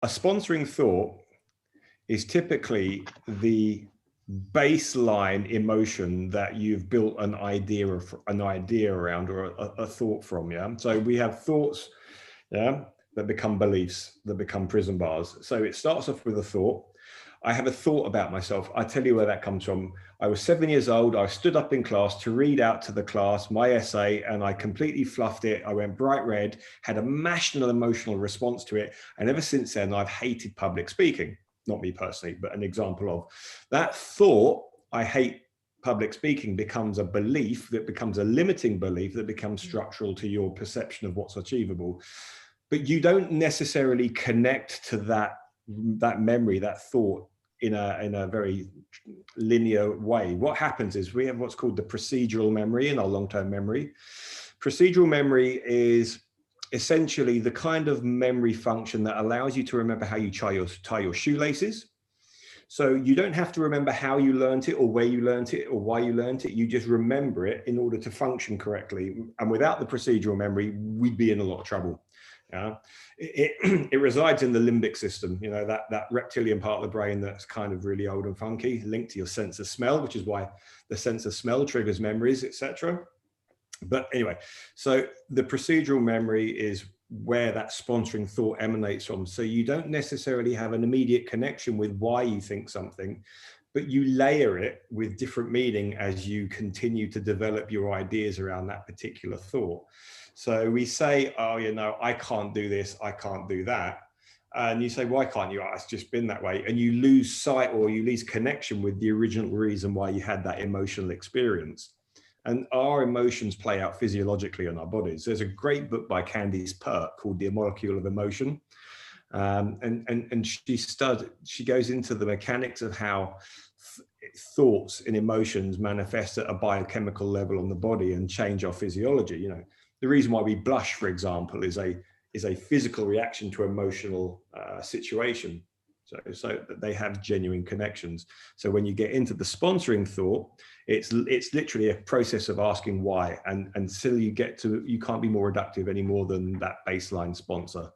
sponsoring thought is typically the baseline emotion that you've built an idea around, or a thought from. Yeah. So we have thoughts, yeah, that become beliefs, that become prison bars. So it starts off with a thought. I have a thought about myself. I tell you where that comes from. I was 7 years old. I stood up in class to read out to the class my essay, and I completely fluffed it. I went bright red, had a national emotional response to it. And ever since then, I've hated public speaking. Not me personally, but an example of that thought. I hate public speaking becomes a belief, that becomes a limiting belief, that becomes structural to your perception of what's achievable. But you don't necessarily connect to that memory, that thought, in a very linear way. What happens is we have what's called the procedural memory in our long-term memory. Procedural memory is essentially the kind of memory function that allows you to remember how you tie your shoelaces. So you don't have to remember how you learned it, or where you learned it, or why you learned it. You just remember it in order to function correctly. And without the procedural memory, we'd be in a lot of trouble. Yeah, it resides in the limbic system, you know, that reptilian part of the brain that's kind of really old and funky, linked to your sense of smell, which is why the sense of smell triggers memories, etc. But anyway, so the procedural memory is where that sponsoring thought emanates from. So you don't necessarily have an immediate connection with why you think something, but you layer it with different meaning as you continue to develop your ideas around that particular thought. So we say, oh, you know, I can't do this, I can't do that. And you say, why can't you? Oh, it's just been that way. And you lose sight, or you lose connection with the original reason why you had that emotional experience. And our emotions play out physiologically in our bodies. There's a great book by Candice Pert called The Molecule of Emotion. And she goes into the mechanics of how thoughts and emotions manifest at a biochemical level on the body and change our physiology. You know, the reason why we blush, for example, is a physical reaction to emotional situation. So that they have genuine connections. So when you get into the sponsoring thought, it's literally a process of asking why, and until you get to, you can't be more reductive any more than that baseline sponsor.